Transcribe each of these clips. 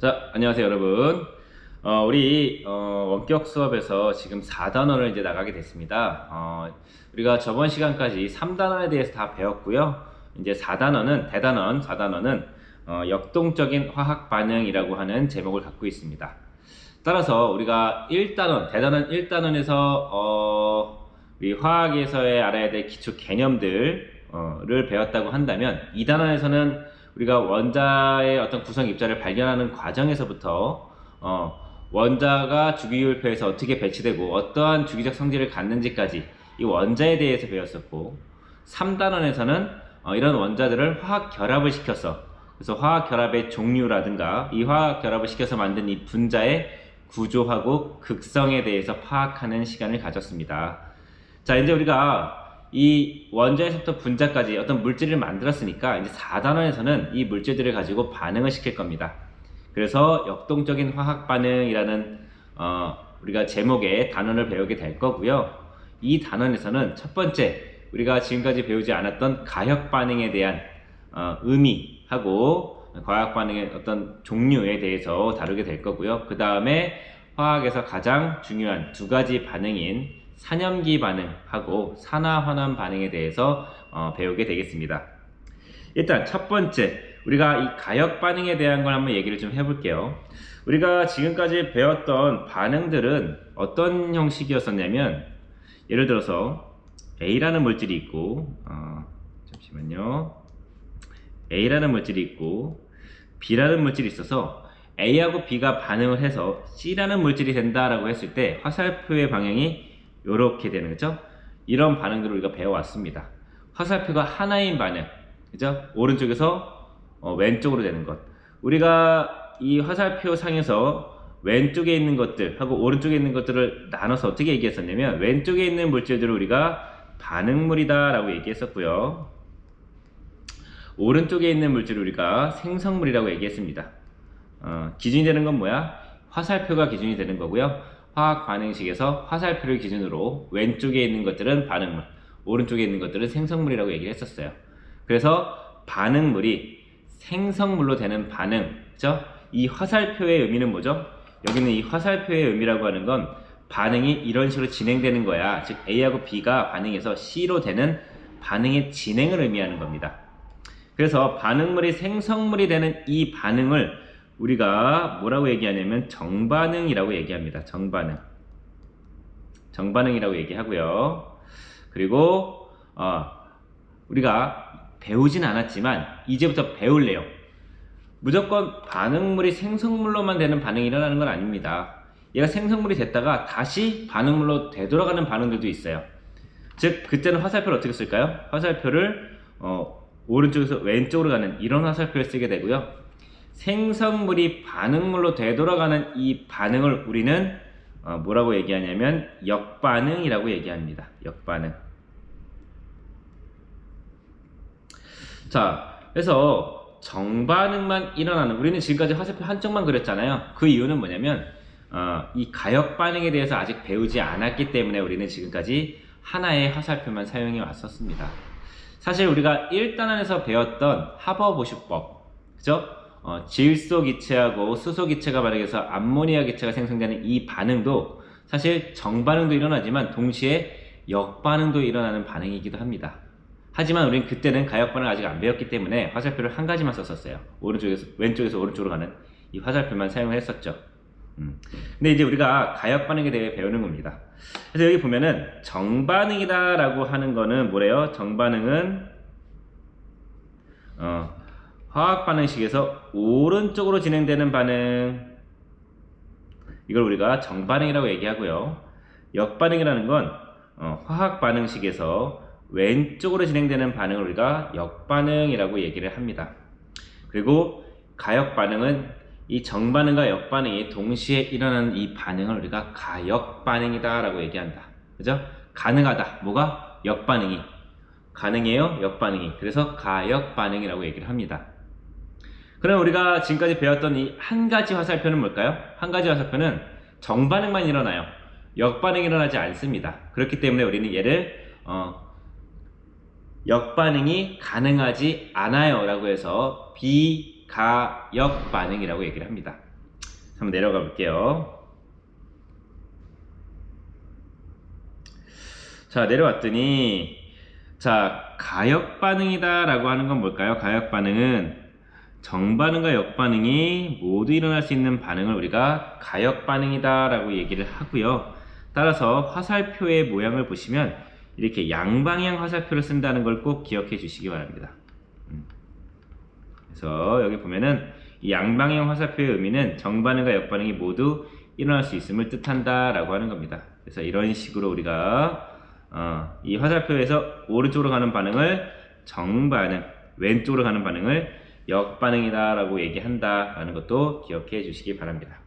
자, 안녕하세요, 여러분. 우리 원격 수업에서 지금 4단원을 이제 나가게 됐습니다. 우리가 저번 시간까지 3단원에 대해서 다 배웠고요. 이제 4단원은 대단원 4단원은 역동적인 화학 반응이라고 하는 제목을 갖고 있습니다. 따라서 우리가 1단원, 대단원 1단원에서 우리 화학에서의 알아야 될 기초 개념들을 배웠다고 한다면 2단원에서는 우리가 원자의 어떤 구성 입자를 발견하는 과정에서부터 원자가 주기율표에서 어떻게 배치되고 어떠한 주기적 성질을 갖는지까지 이 원자에 대해서 배웠었고, 3단원에서는 이런 원자들을 화학 결합을 시켜서, 그래서 화학 결합의 종류라든가 이 화학 결합을 시켜서 만든 이 분자의 구조하고 극성에 대해서 파악하는 시간을 가졌습니다. 자, 이제 우리가 이 원자에서부터 분자까지 어떤 물질을 만들었으니까 이제 4단원에서는 이 물질들을 가지고 반응을 시킬 겁니다. 그래서 역동적인 화학 반응이라는 우리가 제목의 단원을 배우게 될 거고요. 이 단원에서는 첫 번째, 우리가 지금까지 배우지 않았던 가역 반응에 대한 의미하고 과학 반응의 어떤 종류에 대해서 다루게 될 거고요. 그 다음에 화학에서 가장 중요한 두 가지 반응인 산염기 반응하고 산화환원 반응에 대해서 배우게 되겠습니다. 일단 첫 번째, 우리가 이 가역 반응에 대한 걸 한번 얘기를 좀 해볼게요. 우리가 지금까지 배웠던 반응들은 어떤 형식이었었냐면, 예를 들어서 A라는 물질이 있고 잠시만요. A라는 물질이 있고 B라는 물질이 있어서 A하고 B가 반응을 해서 C라는 물질이 된다라고 했을 때 화살표의 방향이 이렇게 되는 거죠. 이런 반응들을 우리가 배워왔습니다. 화살표가 하나인 반응, 그죠? 오른쪽에서 왼쪽으로 되는 것. 우리가 이 화살표 상에서 왼쪽에 있는 것들하고 오른쪽에 있는 것들을 나눠서 어떻게 얘기했었냐면, 왼쪽에 있는 물질들을 우리가 반응물이다 라고 얘기했었고요. 오른쪽에 있는 물질을 우리가 생성물이라고 얘기했습니다. 기준이 되는 건 뭐야? 화살표가 기준이 되는 거고요. 화학 반응식에서 화살표를 기준으로 왼쪽에 있는 것들은 반응물, 오른쪽에 있는 것들은 생성물이라고 얘기를 했었어요. 그래서 반응물이 생성물로 되는 반응, 그죠? 이 화살표의 의미는 뭐죠? 여기는 이 화살표의 의미라고 하는 건 반응이 이런 식으로 진행되는 거야. 즉 A하고 B가 반응해서 C로 되는 반응의 진행을 의미하는 겁니다. 그래서 반응물이 생성물이 되는 이 반응을 우리가 뭐라고 얘기하냐면 정반응이라고 얘기합니다. 정반응이라고 얘기하고요. 그리고 우리가 배우진 않았지만 이제부터 배울래요. 무조건 반응물이 생성물로만 되는 반응이 일어나는 건 아닙니다. 얘가 생성물이 됐다가 다시 반응물로 되돌아가는 반응들도 있어요. 즉 그때는 화살표를 어떻게 쓸까요? 화살표를 오른쪽에서 왼쪽으로 가는 이런 화살표를 쓰게 되고요. 생성물이 반응물로 되돌아가는 이 반응을 우리는 뭐라고 얘기하냐면 역반응이라고 얘기합니다. 역반응. 자, 그래서 정반응만 일어나는, 우리는 지금까지 화살표 한쪽만 그렸잖아요. 그 이유는 뭐냐면 이 가역 반응에 대해서 아직 배우지 않았기 때문에 우리는 지금까지 하나의 화살표만 사용해 왔었습니다. 사실 우리가 1단원에서 배웠던 하버 보슈법, 그죠? 질소 기체하고 수소 기체가 반응해서 암모니아 기체가 생성되는 이 반응도 사실 정반응도 일어나지만 동시에 역반응도 일어나는 반응이기도 합니다. 하지만 우리는 그때는 가역 반응을 아직 안 배웠기 때문에 화살표를 한 가지만 썼었어요. 왼쪽에서 오른쪽으로 가는 이 화살표만 사용을 했었죠. 근데 이제 우리가 가역 반응에 대해 배우는 겁니다. 그래서 여기 보면은 정반응이다 라고 하는 거는 뭐래요? 정반응은 화학 반응식에서 오른쪽으로 진행되는 반응, 이걸 우리가 정반응이라고 얘기하고요. 역반응이라는 건 화학 반응식에서 왼쪽으로 진행되는 반응을 우리가 역반응이라고 얘기를 합니다. 그리고 가역 반응은 이 정반응과 역반응이 동시에 일어나는 이 반응을 우리가 가역 반응이다 라고 얘기한다. 그죠? 가능하다. 뭐가? 역반응이. 가능해요? 역반응이. 그래서 가역 반응이라고 얘기를 합니다. 그럼 우리가 지금까지 배웠던 이 한 가지 화살표는 뭘까요? 한 가지 화살표는 정반응만 일어나요. 역반응이 일어나지 않습니다. 그렇기 때문에 우리는 얘를 역반응이 가능하지 않아요 라고 해서 비가역 반응이라고 얘기를 합니다. 한번 내려가 볼게요. 자, 내려왔더니, 자, 가역 반응이다 라고 하는 건 뭘까요? 가역 반응은 정반응과 역반응이 모두 일어날 수 있는 반응을 우리가 가역 반응이다 라고 얘기를 하고요. 따라서 화살표의 모양을 보시면 이렇게 양방향 화살표를 쓴다는 걸 꼭 기억해 주시기 바랍니다. 그래서 여기 보면은 이 양방향 화살표의 의미는 정반응과 역반응이 모두 일어날 수 있음을 뜻한다 라고 하는 겁니다. 그래서 이런 식으로 우리가 이 화살표에서 오른쪽으로 가는 반응을 정반응, 왼쪽으로 가는 반응을 역반응이다 라고 얘기한다 라는 것도 기억해 주시기 바랍니다.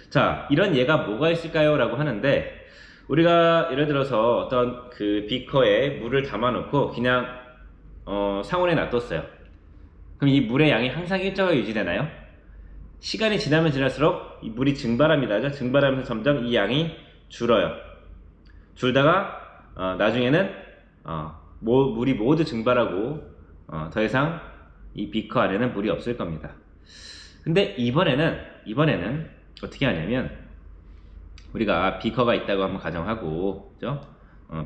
자, 이런 예가 뭐가 있을까요? 라고 하는데, 우리가 예를 들어서 어떤 그 비커에 물을 담아 놓고 그냥 상온에 놔뒀어요. 그럼 이 물의 양이 항상 일정하게 유지되나요? 시간이 지나면 지날수록 이 물이 증발합니다. 증발하면서 점점 이 양이 줄어요. 줄다가 나중에는 물이 모두 증발하고 더 이상 이 비커 안에는 물이 없을 겁니다. 근데 이번에는 어떻게 하냐면, 우리가 비커가 있다고 한번 가정하고, 그죠?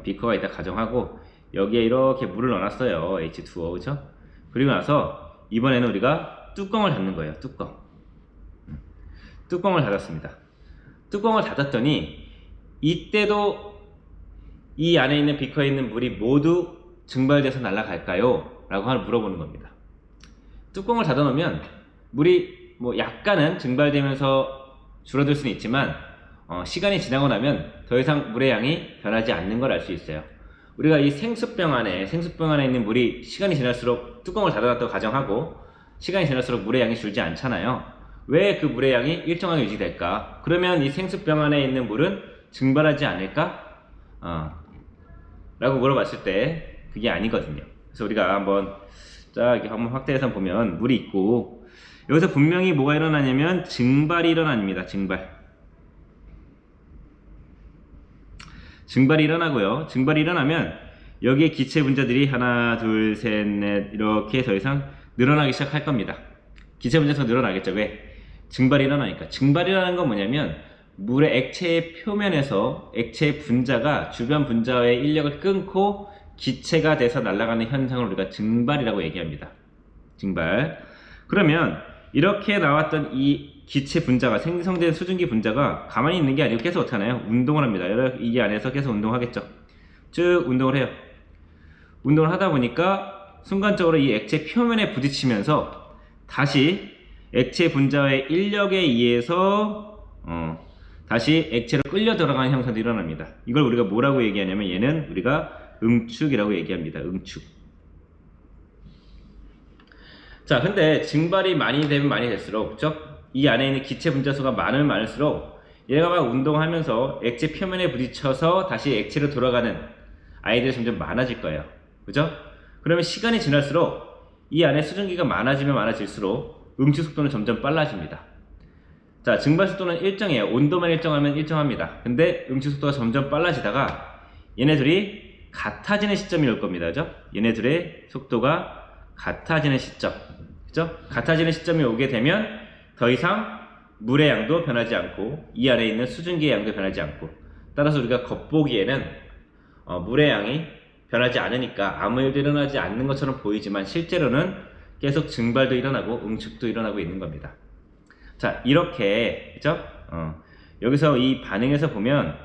비커가 있다 가정하고 여기에 이렇게 물을 넣어놨어요. H2O, 그죠? 그리고 나서 이번에는 우리가 뚜껑을 닫는 거예요. 뚜껑을 닫았습니다. 뚜껑을 닫았더니 이때도 이 안에 있는 비커에 있는 물이 모두 증발돼서 날아갈까요? 라고 물어보는 겁니다. 뚜껑을 닫아 놓으면 물이 뭐 약간은 증발되면서 줄어들 수는 있지만 시간이 지나고 나면 더 이상 물의 양이 변하지 않는 걸 알 수 있어요. 우리가 이 생수병 안에 있는 물이 시간이 지날수록 뚜껑을 닫아놨다고 가정하고 시간이 지날수록 물의 양이 줄지 않잖아요. 왜 그 물의 양이 일정하게 유지될까? 그러면 이 생수병 안에 있는 물은 증발하지 않을까? 라고 물어봤을 때 그게 아니거든요. 그래서 우리가 한번 이렇게 한번 확대해서 보면 물이 있고, 여기서 분명히 뭐가 일어나냐면 증발이 일어납니다. 증발이 일어나고요. 증발이 일어나면 여기에 기체 분자들이 하나, 둘, 셋, 넷 이렇게 더 이상 늘어나기 시작할 겁니다. 기체 분자수가 늘어나겠죠. 왜? 증발이 일어나니까. 증발이라는 건 뭐냐면 물의 액체의 표면에서 액체 분자가 주변 분자의 인력을 끊고 기체가 돼서 날아가는 현상을 우리가 증발이라고 얘기합니다. 증발. 그러면 이렇게 나왔던 이 기체 분자가, 생성된 수증기 분자가 가만히 있는 게 아니고 계속 어떻게 하나요? 운동을 합니다. 이 안에서 계속 운동하겠죠. 쭉 운동을 해요. 운동을 하다 보니까 순간적으로 이 액체 표면에 부딪히면서 다시 액체 분자의 인력에 의해서 다시 액체로 끌려 들어가는 현상도 일어납니다. 이걸 우리가 뭐라고 얘기하냐면 얘는 우리가 응축이라고 얘기합니다. 응축. 자, 근데 증발이 많이 되면 많이 될수록, 그죠? 이 안에 있는 기체 분자 수가 많으면 많을수록 얘가 막 운동하면서 액체 표면에 부딪혀서 다시 액체로 돌아가는 아이들이 점점 많아질 거예요. 그죠? 그러면 시간이 지날수록 이 안에 수증기가 많아지면 많아질수록 응축 속도는 점점 빨라집니다. 자, 증발 속도는 일정해요. 온도만 일정하면 일정합니다. 근데 응축 속도가 점점 빨라지다가 얘네들이 같아지는 시점이 올 겁니다. 그죠? 얘네들의 속도가 같아지는 시점, 그죠? 같아지는 시점이 오게 되면 더 이상 물의 양도 변하지 않고 이 안에 있는 수증기의 양도 변하지 않고, 따라서 우리가 겉보기에는 물의 양이 변하지 않으니까 아무 일도 일어나지 않는 것처럼 보이지만 실제로는 계속 증발도 일어나고 응축도 일어나고 있는 겁니다. 자, 이렇게, 그죠? 여기서 이 반응에서 보면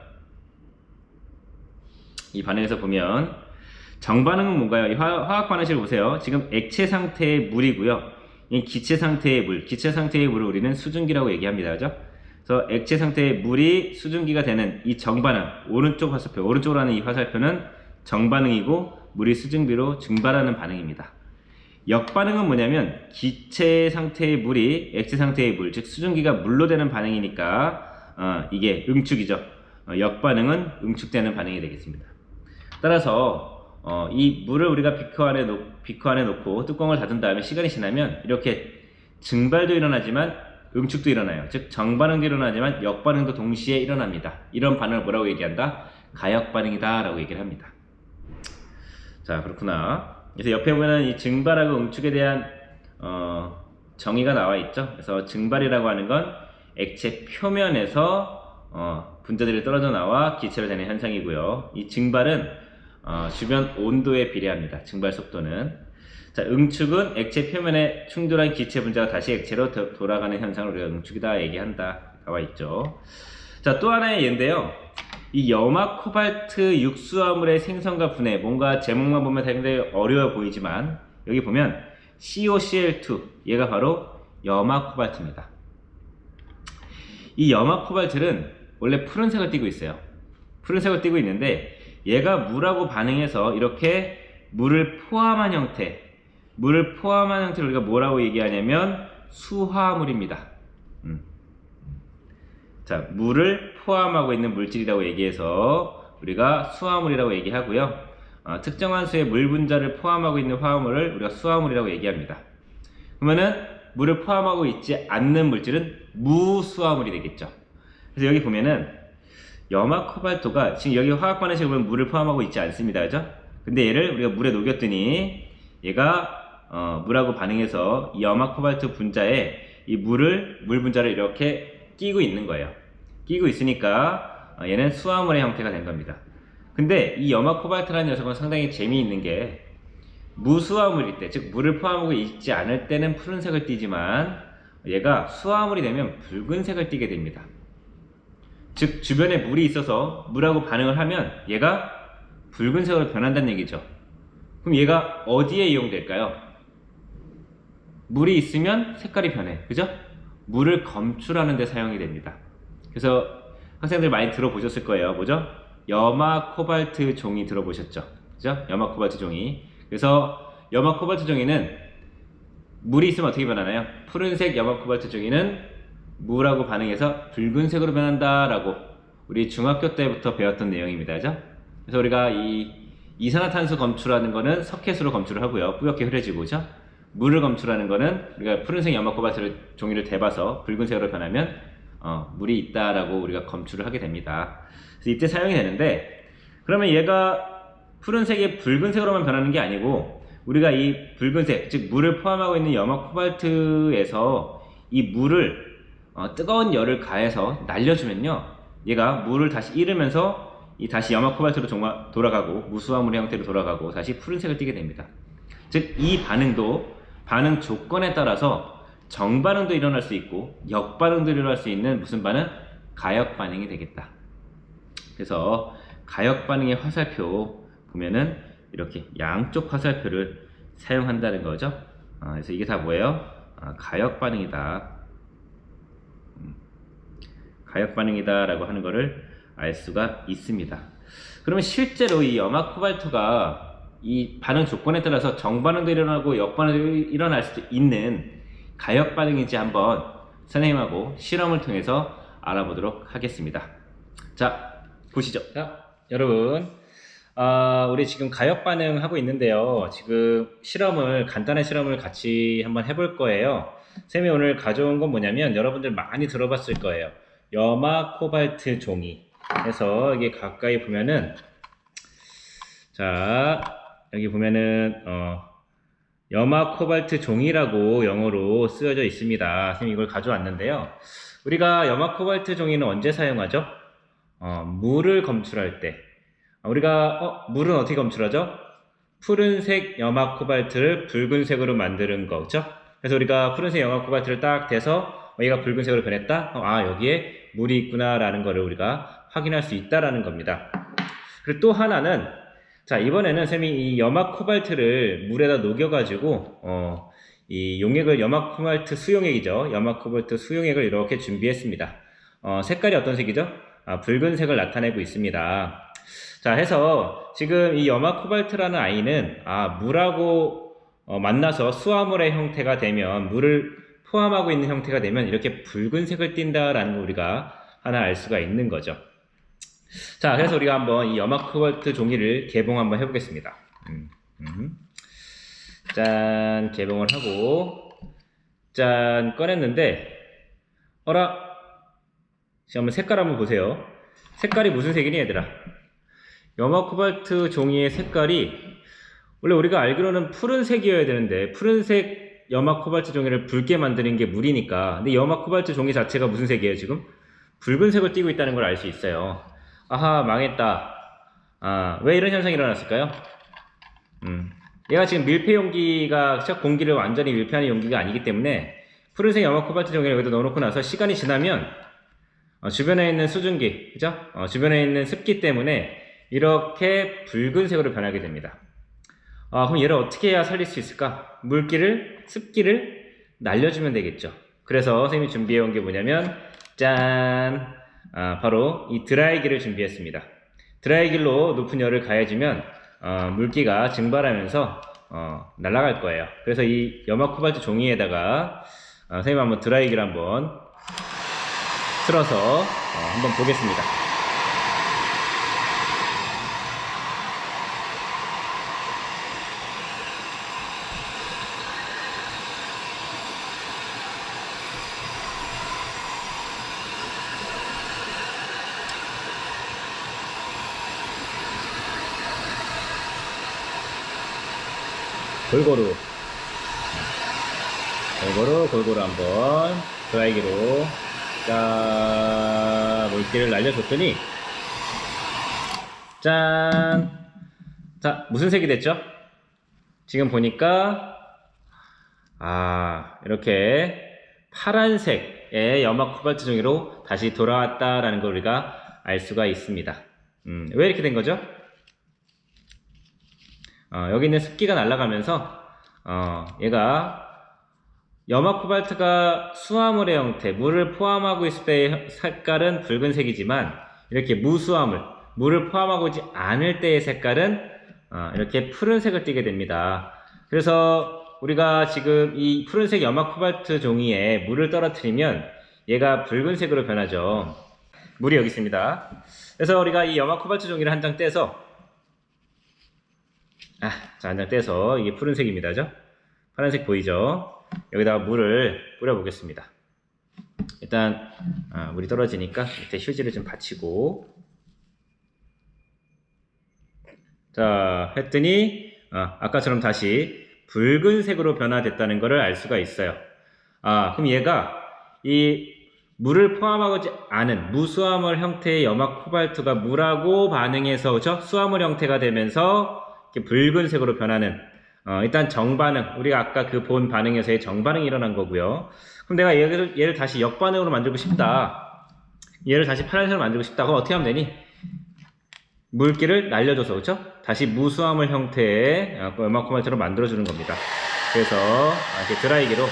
정반응은 뭔가요? 이 화학 반응식을 보세요. 지금 액체 상태의 물이고요. 이 기체 상태의 물을 우리는 수증기라고 얘기합니다. 그죠? 그래서 액체 상태의 물이 수증기가 되는 이 정반응, 오른쪽으로 하는 이 화살표는 정반응이고 물이 수증기로 증발하는 반응입니다. 역반응은 뭐냐면 기체 상태의 물이 액체 상태의 물, 즉 수증기가 물로 되는 반응이니까 이게 응축이죠. 역반응은 응축되는 반응이 되겠습니다. 따라서 이 물을 우리가 비커 안에 놓고 뚜껑을 닫은 다음에 시간이 지나면 이렇게 증발도 일어나지만 응축도 일어나요. 즉 정반응도 일어나지만 역반응도 동시에 일어납니다. 이런 반응을 뭐라고 얘기한다? 가역반응이다 라고 얘기를 합니다. 자, 그렇구나. 그래서 옆에 보면 이 증발하고 응축에 대한 정의가 나와 있죠. 그래서 증발이라고 하는 건 액체 표면에서 분자들이 떨어져 나와 기체로 되는 현상이고요. 이 증발은 주변 온도에 비례합니다. 증발 속도는. 자, 응축은 액체 표면에 충돌한 기체 분자가 다시 액체로 돌아가는 현상을 우리가 응축이다 얘기한다. 나와 있죠. 자, 또 하나의 예인데요. 이 염화 코발트 육수화물의 생성과 분해, 뭔가 제목만 보면 상당히 어려워 보이지만 여기 보면 COCl2, 얘가 바로 염화 코발트입니다. 이 염화 코발트는 원래 푸른색을 띠고 있어요. 푸른색을 띠고 있는데 얘가 물하고 반응해서 이렇게 물을 포함한 형태를 우리가 뭐라고 얘기하냐면 수화물입니다. 자, 물을 포함하고 있는 물질이라고 얘기해서 우리가 수화물이라고 얘기하고요. 특정한 수의 물 분자를 포함하고 있는 화합물을 우리가 수화물이라고 얘기합니다. 그러면은 물을 포함하고 있지 않는 물질은 무수화물이 되겠죠. 그래서 여기 보면은 염화 코발토가 지금 여기 화학 반응식을 보면 물을 포함하고 있지 않습니다. 그죠? 근데 얘를 우리가 물에 녹였더니 얘가 물하고 반응해서 이 염화 코발트 분자에 이 물 분자를 이렇게 끼고 있는 거예요. 끼고 있으니까 얘는 수화물의 형태가 된 겁니다. 근데 이 염화 코발트라는 녀석은 상당히 재미있는 게 무수화물일 때, 즉 물을 포함하고 있지 않을 때는 푸른색을 띠지만 얘가 수화물이 되면 붉은색을 띠게 됩니다. 즉 주변에 물이 있어서 물하고 반응을 하면 얘가 붉은색으로 변한다는 얘기죠. 그럼 얘가 어디에 이용될까요? 물이 있으면 색깔이 변해. 그죠? 물을 검출하는 데 사용이 됩니다. 그래서 학생들 많이 들어보셨을 거예요. 뭐죠? 염화 코발트 종이 들어보셨죠? 그죠? 염화 코발트 종이. 그래서 염화 코발트 종이는 물이 있으면 어떻게 변하나요? 푸른색 염화 코발트 종이는 물하고 반응해서 붉은색으로 변한다 라고 우리 중학교 때부터 배웠던 내용입니다. 그죠? 그래서 우리가 이 이산화탄소 검출하는 거는 석회수로 검출을 하고요. 뿌옇게 흐려지고, 그죠? 물을 검출하는 거는 우리가 푸른색 염화 코발트 종이를 대봐서 붉은색으로 변하면 물이 있다라고 우리가 검출을 하게 됩니다. 그래서 이때 사용이 되는데, 그러면 얘가 푸른색이 붉은색으로만 변하는 게 아니고 우리가 이 붉은색, 즉 물을 포함하고 있는 염화 코발트에서 이 물을 뜨거운 열을 가해서 날려주면요, 얘가 물을 다시 잃으면서 이 다시 염화 코발트로 돌아가고 무수화물의 형태로 돌아가고 다시 푸른색을 띠게 됩니다. 즉 이 반응도 반응 조건에 따라서 정반응도 일어날 수 있고 역반응도 일어날 수 있는 무슨 반응? 가역 반응이 되겠다. 그래서 가역 반응의 화살표 보면은 이렇게 양쪽 화살표를 사용한다는 거죠. 그래서 이게 다 뭐예요? 가역 반응이다. 가역 반응이다 라고 하는 거를 알 수가 있습니다. 그러면 실제로 이 염화 코발트가 이 반응 조건에 따라서 정반응도 일어나고 역반응도 일어날 수도 있는 가역 반응인지 한번 선생님하고 실험을 통해서 알아보도록 하겠습니다. 자, 보시죠. 자, 여러분, 우리 지금 가역 반응 하고 있는데요. 지금 간단한 실험을 같이 한번 해볼 거예요. 쌤이 오늘 가져온 건 뭐냐면 여러분들 많이 들어봤을 거예요. 염화 코발트 종이. 그래서 이게 가까이 보면은, 자, 여기 보면은 염화 코발트 종이라고 영어로 쓰여져 있습니다. 선생님이 이걸 가져왔는데요. 우리가 염화 코발트 종이는 언제 사용하죠? 물을 검출할 때. 우리가 물은 어떻게 검출하죠? 푸른색 염화 코발트를 붉은색으로 만드는 거죠. 그래서 우리가 푸른색 염화 코발트를 딱 대서 얘가 붉은색으로 변했다? 여기에 물이 있구나 라는 거를 우리가 확인할 수 있다라는 겁니다. 그리고 또 하나는, 자, 이번에는 쌤이 이 염화 코발트를 물에다 녹여가지고 이 용액을 염화 코발트 수용액이죠. 염화 코발트 수용액을 이렇게 준비했습니다. 색깔이 어떤 색이죠? 붉은색을 나타내고 있습니다. 자, 해서 지금 이 염화 코발트라는 아이는 물하고 만나서 수화물의 형태가 되면, 물을 포함하고 있는 형태가 되면 이렇게 붉은색을 띈다라는 걸 우리가 하나 알 수가 있는 거죠. 자, 그래서 우리가 한번 이 염화 코발트 종이를 개봉 한번 해보겠습니다. 짠, 개봉을 하고, 짠, 꺼냈는데, 지금 한번 색깔 한번 보세요. 색깔이 무슨 색이니, 얘들아? 염화 코발트 종이의 색깔이 원래 우리가 알기로는 푸른색이어야 되는데, 푸른색 염화 코발트 종이를 붉게 만드는 게 물이니까. 근데 염화 코발트 종이 자체가 무슨 색이에요, 지금? 붉은색을 띠고 있다는 걸 알 수 있어요. 아하, 망했다. 아, 왜 이런 현상이 일어났을까요? 얘가 지금 밀폐 용기가, 공기를 완전히 밀폐하는 용기가 아니기 때문에 푸른색 염화 코발트 종이를 여기다 넣어놓고 나서 시간이 지나면 주변에 있는 수증기, 그죠? 주변에 있는 습기 때문에 이렇게 붉은색으로 변하게 됩니다. 그럼 얘를 어떻게 해야 살릴 수 있을까? 물기를, 습기를 날려주면 되겠죠. 그래서 선생님이 준비해 온 게 뭐냐면, 짠! 바로 이 드라이기를 준비했습니다. 드라이기로 높은 열을 가해주면 물기가 증발하면서 날아갈 거예요. 그래서 이 염화 코발트 종이에다가 선생님 한번 드라이기를 한번 틀어서 한번 보겠습니다. 골고루 한번 드라이기로 자 물기를 날려줬더니 짠! 자, 무슨 색이 됐죠? 지금 보니까 이렇게 파란색의 염화 코발트 종이로 다시 돌아왔다라는 걸 우리가 알 수가 있습니다. 왜 이렇게 된 거죠? 여기 있는 습기가 날아가면서 얘가 염화 코발트가 수화물의 형태, 물을 포함하고 있을 때의 색깔은 붉은색이지만 이렇게 무수화물, 물을 포함하고 있지 않을 때의 색깔은 이렇게 푸른색을 띠게 됩니다. 그래서 우리가 지금 이 푸른색 염화 코발트 종이에 물을 떨어뜨리면 얘가 붉은색으로 변하죠. 물이 여기 있습니다. 그래서 우리가 이 염화 코발트 종이를 한 장 떼서 한 장 떼서 이게 푸른색입니다. 그죠? 파란색 보이죠? 여기다가 물을 뿌려 보겠습니다. 일단 물이 떨어지니까 밑에 휴지를 좀 받치고 자 했더니 아까처럼 다시 붉은색으로 변화됐다는 것을 알 수가 있어요. 그럼 얘가 이 물을 포함하지 않은 무수화물 형태의 염화 코발트가 물하고 반응해서 그렇죠? 수화물 형태가 되면서 이렇게 붉은색으로 변하는 일단 정반응, 우리가 아까 그 본 반응에서의 정반응이 일어난 거고요. 그럼 내가 얘를 다시 역반응으로 만들고 싶다. 얘를 다시 파란색으로 만들고 싶다. 그럼 어떻게 하면 되니? 물기를 날려줘서 그렇죠? 다시 무수화물 형태의 염화 코발트로 만들어주는 겁니다. 그래서 이렇게 드라이기로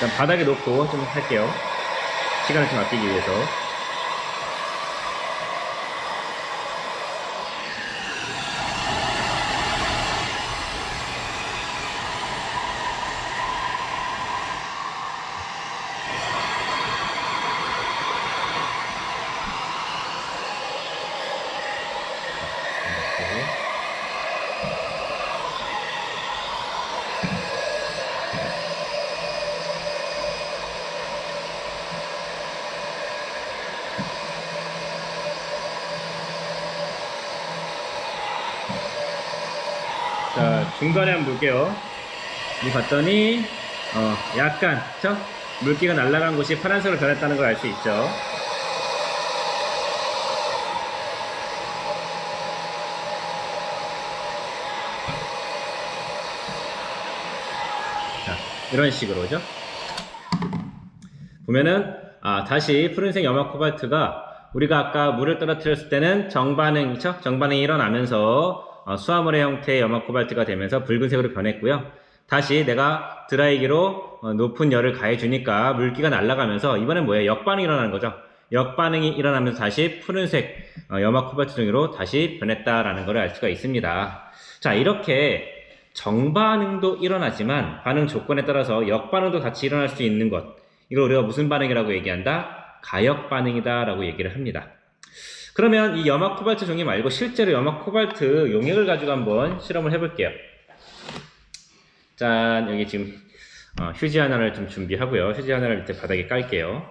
일단 바닥에 놓고 좀 할게요. 시간을 좀 아끼기 위해서. 자, 중간에 한번 볼게요. 이 봤더니 약간 그쵸? 물기가 날아간 곳이 파란색으로 변했다는 걸 알 수 있죠. 자, 이런 식으로죠. 보면은 다시 푸른색 염화 코발트가 우리가 아까 물을 떨어뜨렸을 때는 정반응이죠? 정반응이 일어나면서 수화물의 형태의 염화 코발트가 되면서 붉은색으로 변했고요. 다시 내가 드라이기로 높은 열을 가해주니까 물기가 날아가면서 이번엔 뭐예요? 역반응이 일어나는 거죠. 역반응이 일어나면서 다시 푸른색 염화 코발트 종이로 다시 변했다라는 걸 알 수가 있습니다. 자, 이렇게 정반응도 일어나지만 반응 조건에 따라서 역반응도 같이 일어날 수 있는 것, 이걸 우리가 무슨 반응이라고 얘기한다? 가역 반응이다 라고 얘기를 합니다. 그러면 이 염화 코발트 종이 말고 실제로 염화 코발트 용액을 가지고 한번 실험을 해볼게요. 짠, 여기 지금 휴지 하나를 좀 준비하고요. 휴지 하나를 밑에 바닥에 깔게요.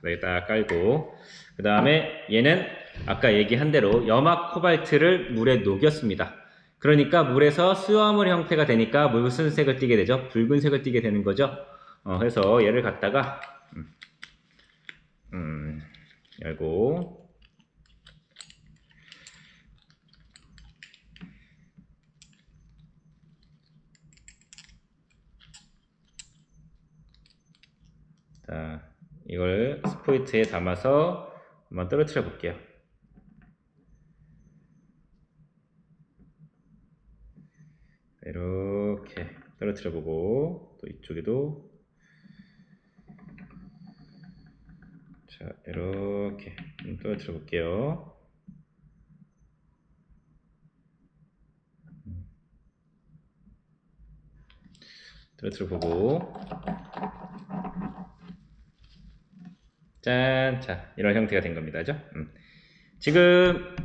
바닥에 딱 깔고 그 다음에 얘는 아까 얘기한 대로 염화 코발트를 물에 녹였습니다. 그러니까 물에서 수화물 형태가 되니까 무슨 색을 띠게 되죠? 붉은색을 띠게 되는 거죠. 그래서 얘를 갖다가 열고 자, 이걸 스포이트에 담아서 한번 떨어뜨려 볼게요. 이렇게 떨어뜨려 보고 또 이쪽에도 자 이렇게 떨어뜨려 볼게요. 떨어뜨려 보고 짠! 자 이런 형태가 된 겁니다. 그죠? 지금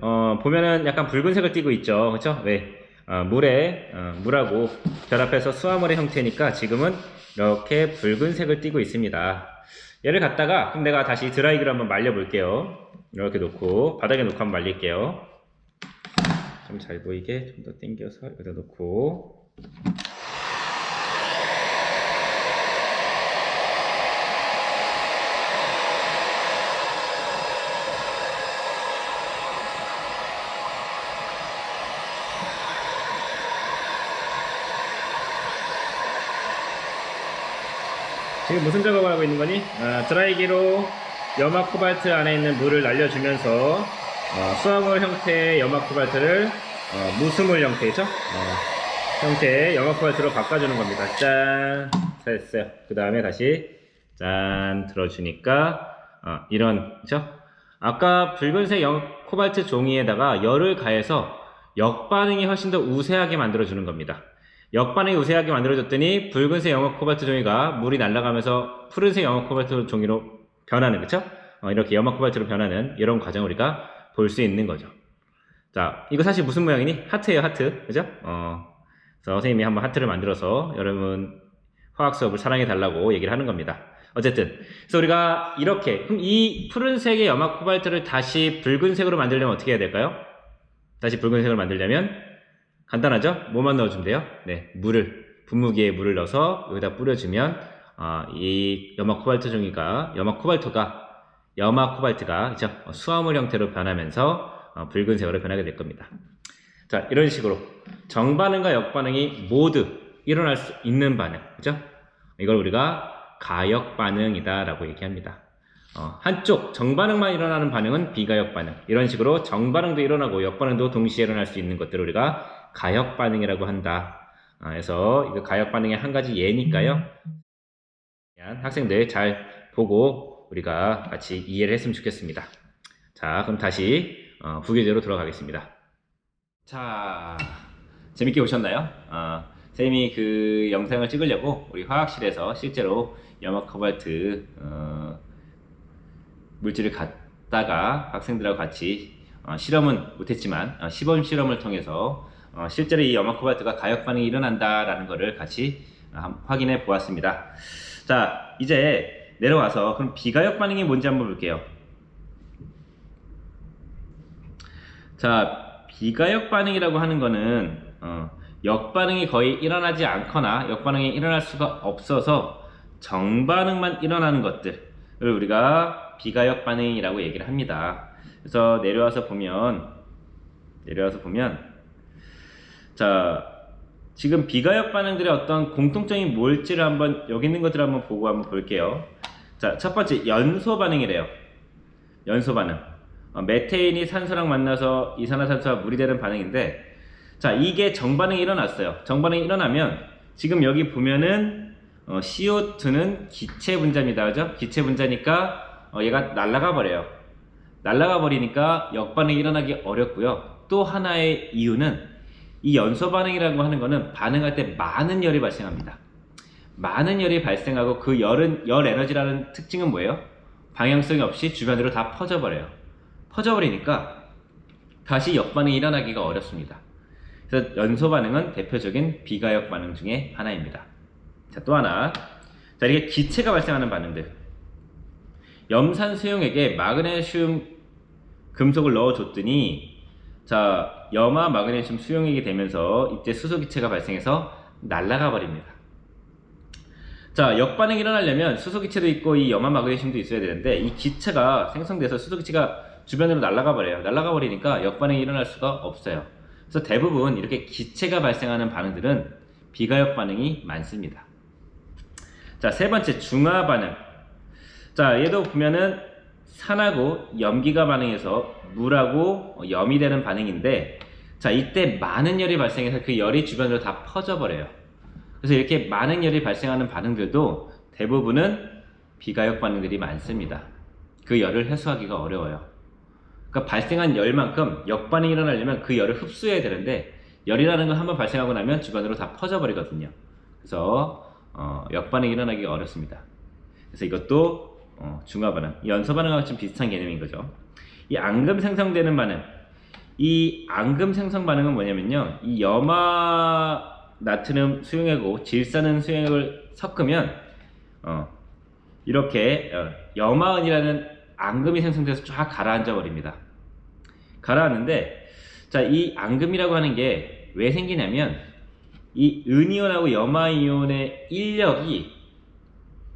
보면은 약간 붉은색을 띠고 있죠. 그쵸? 왜? 물하고 결합해서 수화물의 형태니까 지금은 이렇게 붉은색을 띠고 있습니다. 얘를 갖다가 그럼 내가 다시 드라이기로 한번 말려 볼게요. 이렇게 놓고 바닥에 놓고 한번 말릴게요. 좀 잘 보이게 좀 더 당겨서 여기다 놓고 지금 무슨 작업을 하고 있는 거니? 드라이기로 염화 코발트 안에 있는 물을 날려주면서 수화물 형태의 염화 코발트를 무스물 형태죠? 형태의 염화 코발트로 바꿔주는 겁니다. 짠! 됐어요. 그 다음에 다시 짠! 들어주니까 이런 그죠? 아까 붉은색 코발트 종이에다가 열을 가해서 역반응이 훨씬 더 우세하게 만들어주는 겁니다. 역반응이 우세하게 만들어졌더니 붉은색 염화 코발트 종이가 물이 날아가면서 푸른색 염화 코발트 종이로 변하는 그쵸? 이렇게 염화 코발트로 변하는 이런 과정을 우리가 볼 수 있는 거죠. 자, 이거 사실 무슨 모양이니? 하트예요, 하트. 그죠? 그래서 선생님이 한번 하트를 만들어서 여러분 화학 수업을 사랑해 달라고 얘기를 하는 겁니다. 어쨌든 그래서 우리가 이렇게 그럼 이 푸른색의 염화 코발트를 다시 붉은색으로 만들려면 어떻게 해야 될까요? 다시 붉은색을 만들려면 간단하죠? 뭐만 넣어주면 돼요? 네, 분무기에 물을 넣어서 여기다 뿌려주면 이 염화 코발트 종이가 염화 코발트가 그죠? 수화물 형태로 변하면서 붉은색으로 변하게 될 겁니다. 자, 이런 식으로 정반응과 역반응이 모두 일어날 수 있는 반응, 그죠? 이걸 우리가 가역 반응이다라고 얘기합니다. 한쪽 정반응만 일어나는 반응은 비가역 반응. 이런 식으로 정반응도 일어나고 역반응도 동시에 일어날 수 있는 것들을 우리가 가역 반응이라고 한다. 그래서 이거 가역 반응의 한 가지 예니까요. 학생들 잘 보고 우리가 같이 이해를 했으면 좋겠습니다. 자, 그럼 다시 부교재로 돌아가겠습니다. 자, 재밌게 보셨나요? 선생님이 그 영상을 찍으려고 우리 화학실에서 실제로 염화 코발트 물질을 갖다가 학생들하고 같이 실험은 못했지만 시범 실험을 통해서 실제로 이 염화 코발트가 가역 반응이 일어난다라는 것을 같이 확인해 보았습니다. 자, 이제 내려와서 그럼 비가역 반응이 뭔지 한번 볼게요. 자, 비가역 반응이라고 하는 거는 역반응이 거의 일어나지 않거나 역반응이 일어날 수가 없어서 정반응만 일어나는 것들을 우리가 비가역 반응이라고 얘기를 합니다. 그래서 내려와서 보면 자, 지금 비가역 반응들의 어떤 공통점이 뭘지를 한번 여기 있는 것들을 한번 보고 한번 볼게요. 자, 첫 번째 연소 반응이래요. 연소 반응. 메테인이 산소랑 만나서 이산화탄소와 물이 되는 반응인데, 자, 이게 정반응이 일어났어요. 정반응이 일어나면 지금 여기 보면은 CO2는 기체 분자입니다. 그죠? 기체 분자니까 얘가 날아가 버려요. 날아가 버리니까 역반응이 일어나기 어렵고요. 또 하나의 이유는 이 연소 반응이라고 하는 거는 반응할 때 많은 열이 발생합니다. 많은 열이 발생하고 그 열은 열 에너지라는 특징은 뭐예요? 방향성이 없이 주변으로 다 퍼져버려요. 퍼져버리니까 다시 역반응이 일어나기가 어렵습니다. 그래서 연소 반응은 대표적인 비가역 반응 중에 하나입니다. 자, 또 하나. 자, 이게 기체가 발생하는 반응들. 염산수용액에 마그네슘 금속을 넣어줬더니 자, 염화 마그네슘 수용액이 되면서 이때 수소기체가 발생해서 날아가 버립니다. 자, 역반응이 일어나려면 수소기체도 있고 이 염화 마그네슘도 있어야 되는데 이 기체가 생성돼서 수소기체가 주변으로 날아가 버려요. 날아가 버리니까 역반응이 일어날 수가 없어요. 그래서 대부분 이렇게 기체가 발생하는 반응들은 비가역 반응이 많습니다. 자, 세 번째 중화 반응. 자, 얘도 보면은 산하고 염기가 반응해서 물하고 염이 되는 반응인데, 자, 이때 많은 열이 발생해서 그 열이 주변으로 다 퍼져 버려요. 그래서 이렇게 많은 열이 발생하는 반응들도 대부분은 비가역 반응들이 많습니다. 그 열을 해소하기가 어려워요. 그러니까 발생한 열만큼 역반응이 일어나려면 그 열을 흡수해야 되는데, 열이라는 건 한번 발생하고 나면 주변으로 다 퍼져 버리거든요. 그래서 역반응이 일어나기가 어렵습니다. 그래서 이것도 중화 반응, 연소 반응하고 좀 비슷한 개념인 거죠. 이 앙금 생성되는 반응, 이 앙금 생성 반응은 뭐냐면요, 이 염화 나트륨 수용액하고 질산은 수용액을 섞으면 이렇게 염화은이라는 앙금이 생성돼서 쫙 가라앉아 버립니다. 가라앉는데, 자, 이 앙금이라고 하는 게 왜 생기냐면 이 은이온하고 염화이온의 인력이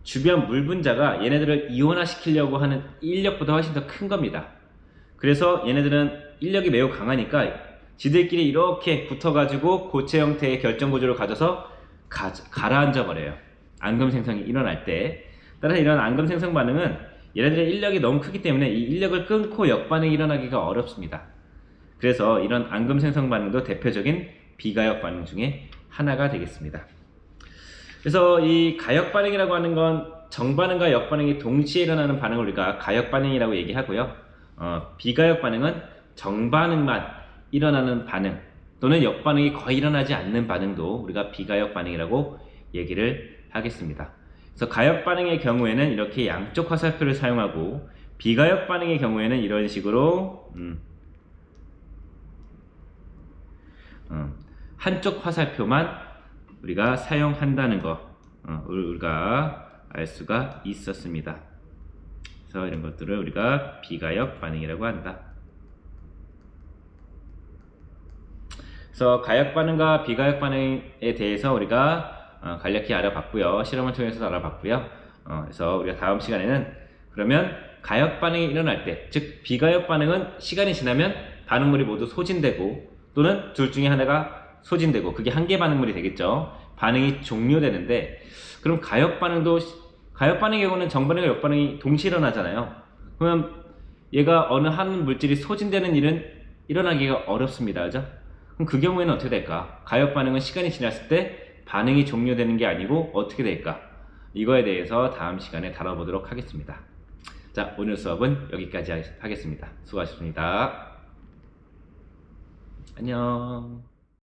주변 물 분자가 얘네들을 이온화 시키려고 하는 인력보다 훨씬 더 큰 겁니다. 그래서 얘네들은 인력이 매우 강하니까 지들끼리 이렇게 붙어가지고 고체 형태의 결정 구조를 가져서 가라앉아 버려요. 앙금 생성이 일어날 때. 따라서 이런 앙금 생성 반응은 얘네들의 인력이 너무 크기 때문에 이 인력을 끊고 역반응이 일어나기가 어렵습니다. 그래서 이런 앙금 생성 반응도 대표적인 비가역 반응 중에 하나가 되겠습니다. 그래서 이 가역 반응이라고 하는 건 정반응과 역반응이 동시에 일어나는 반응을 우리가 가역 반응이라고 얘기하고요. 비가역 반응은 정반응만 일어나는 반응 또는 역반응이 거의 일어나지 않는 반응도 우리가 비가역 반응이라고 얘기를 하겠습니다. 그래서 가역 반응의 경우에는 이렇게 양쪽 화살표를 사용하고, 비가역 반응의 경우에는 이런 식으로 한쪽 화살표만 우리가 사용한다는 거 우리가 알 수가 있었습니다. 그래서 이런 것들을 우리가 비가역 반응이라고 한다. 그래서 가역 반응과 비가역 반응에 대해서 우리가 간략히 알아봤고요. 실험을 통해서 알아봤고요. 그래서 우리가 다음 시간에는 그러면 가역 반응이 일어날 때, 즉 비가역 반응은 시간이 지나면 반응물이 모두 소진되고 또는 둘 중에 하나가 소진되고 그게 한계 반응물이 되겠죠. 반응이 종료되는데, 그럼 가역 반응의 경우는 정반응과 역반응이 동시에 일어나잖아요. 그러면 얘가 어느 한 물질이 소진되는 일은 일어나기가 어렵습니다. 그죠? 그럼 그 경우에는 어떻게 될까? 가역 반응은 시간이 지났을 때 반응이 종료되는 게 아니고 어떻게 될까? 이거에 대해서 다음 시간에 다뤄보도록 하겠습니다. 자, 오늘 수업은 여기까지 하겠습니다. 수고하셨습니다. 안녕.